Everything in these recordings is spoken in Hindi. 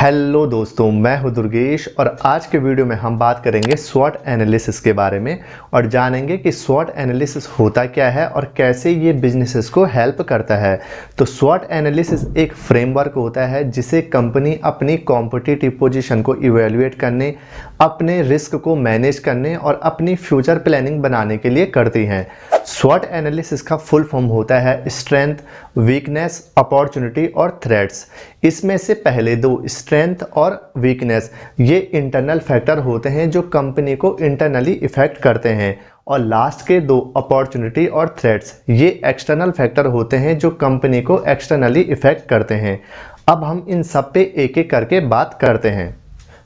हेलो दोस्तों, मैं हूं दुर्गेश और आज के वीडियो में हम बात करेंगे स्वॉट एनालिसिस के बारे में और जानेंगे कि स्वॉट एनालिसिस होता क्या है और कैसे ये बिजनेसेस को हेल्प करता है। तो स्वॉट एनालिसिस एक फ्रेमवर्क होता है जिसे कंपनी अपनी कॉम्पिटिटिव पोजीशन को इवैल्यूएट करने, अपने रिस्क को मैनेज करने और अपनी फ्यूचर प्लानिंग बनाने के लिए करती हैं। स्वॉट एनालिसिस का फुल फॉर्म होता है स्ट्रेंथ, वीकनेस, अपॉर्चुनिटी और थ्रेट्स। इसमें से पहले दो स्ट्रेंथ और वीकनेस ये इंटरनल फैक्टर होते हैं जो कंपनी को इंटरनली इफेक्ट करते हैं और लास्ट के दो अपॉर्चुनिटी और थ्रेट्स ये एक्सटर्नल फैक्टर होते हैं जो कंपनी को एक्सटर्नली इफेक्ट करते हैं। अब हम इन सब पे एक एक करके बात करते हैं।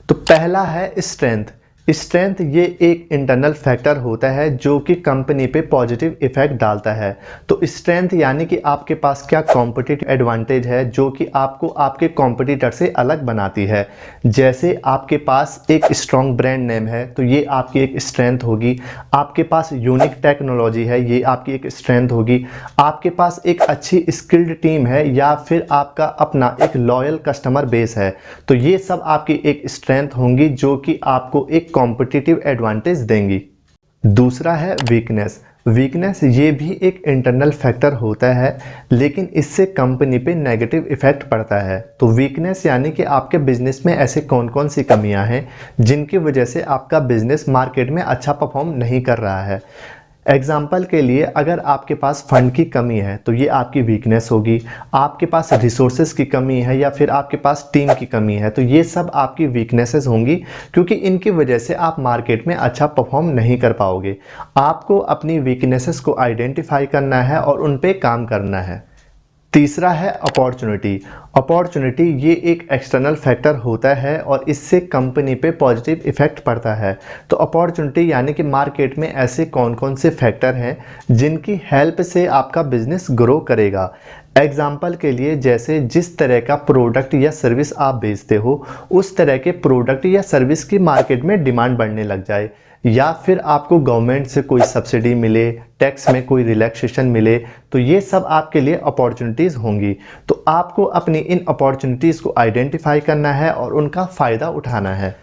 तो पहला है स्ट्रेंथ। स्ट्रेंथ ये एक इंटरनल फैक्टर होता है जो कि कंपनी पे पॉजिटिव इफेक्ट डालता है। तो स्ट्रेंथ यानी कि आपके पास क्या कॉम्पिटिटिव एडवांटेज है जो कि आपको आपके कॉम्पिटिटर से अलग बनाती है। जैसे आपके पास एक स्ट्रॉन्ग ब्रांड नेम है तो ये आपकी एक स्ट्रेंथ होगी। आपके पास यूनिक टेक्नोलॉजी है, ये आपकी एक स्ट्रेंथ होगी। आपके पास एक अच्छी स्किल्ड टीम है या फिर आपका अपना एक लॉयल कस्टमर बेस है, तो ये सब आपकी एक स्ट्रेंथ होंगी जो कि आपको एक कॉम्पिटिटिव एडवांटेज देंगी। दूसरा है वीकनेस। वीकनेस ये भी एक इंटरनल फैक्टर होता है लेकिन इससे कंपनी पे नेगेटिव इफेक्ट पड़ता है। तो वीकनेस यानी कि आपके बिजनेस में ऐसे कौन कौन सी कमियां हैं जिनकी वजह से आपका बिजनेस मार्केट में अच्छा परफॉर्म नहीं कर रहा है। एग्जाम्पल के लिए अगर आपके पास फंड की कमी है तो ये आपकी वीकनेस होगी। आपके पास रिसोर्सेज की कमी है या फिर आपके पास टीम की कमी है तो ये सब आपकी वीकनेसेस होंगी, क्योंकि इनकी वजह से आप मार्केट में अच्छा परफॉर्म नहीं कर पाओगे। आपको अपनी वीकनेसेस को आइडेंटिफाई करना है और उन पे काम करना है। तीसरा है अपॉर्चुनिटी। अपॉर्चुनिटी ये एक एक्सटर्नल फैक्टर होता है और इससे कंपनी पे पॉजिटिव इफेक्ट पड़ता है। तो अपॉर्चुनिटी यानी कि मार्केट में ऐसे कौन कौन से फैक्टर हैं जिनकी हेल्प से आपका बिजनेस ग्रो करेगा। एग्जाम्पल के लिए जैसे जिस तरह का प्रोडक्ट या सर्विस आप बेचते हो उस तरह के प्रोडक्ट या सर्विस की मार्केट में डिमांड बढ़ने लग जाए, या फिर आपको गवर्नमेंट से कोई सब्सिडी मिले, टैक्स में कोई रिलैक्सेशन मिले, तो ये सब आपके लिए अपॉर्चुनिटीज़ होंगी। तो आपको अपनी इन अपॉर्चुनिटीज़ को आइडेंटिफाई करना है और उनका फ़ायदा उठाना है।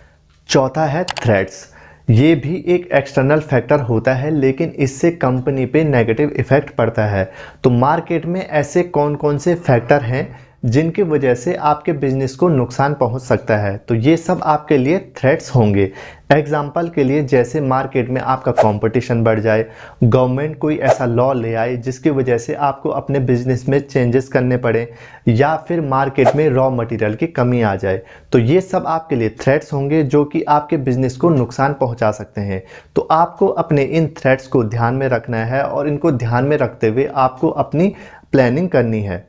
चौथा है थ्रेट्स। ये भी एक एक्सटर्नल फैक्टर होता है लेकिन इससे कंपनी पे नेगेटिव इफेक्ट पड़ता है। तो मार्केट में ऐसे कौन कौन से फैक्टर हैं जिनकी वजह से आपके बिजनेस को नुकसान पहुंच सकता है, तो ये सब आपके लिए थ्रेट्स होंगे। एग्जाम्पल के लिए जैसे मार्केट में आपका कंपटीशन बढ़ जाए, गवर्नमेंट कोई ऐसा लॉ ले आए जिसकी वजह से आपको अपने बिजनेस में चेंजेस करने पड़े, या फिर मार्केट में रॉ मटेरियल की कमी आ जाए, तो ये सब आपके लिए थ्रेट्स होंगे जो कि आपके बिजनेस को नुकसान पहुंचा सकते हैं। तो आपको अपने इन थ्रेट्स को ध्यान में रखना है और इनको ध्यान में रखते हुए आपको अपनी प्लानिंग करनी है।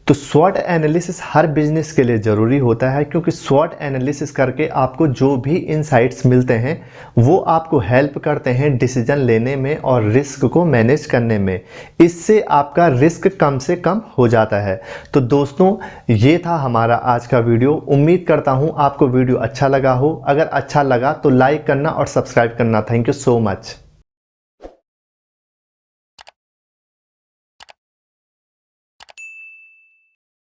तो स्वॉट एनालिसिस हर बिजनेस के लिए ज़रूरी होता है, क्योंकि स्वॉट एनालिसिस करके आपको जो भी इनसाइट्स मिलते हैं वो आपको हेल्प करते हैं डिसीजन लेने में और रिस्क को मैनेज करने में। इससे आपका रिस्क कम से कम हो जाता है। तो दोस्तों, ये था हमारा आज का वीडियो। उम्मीद करता हूँ आपको वीडियो अच्छा लगा हो। अगर अच्छा लगा तो लाइक करना और सब्सक्राइब करना। Thank you so much.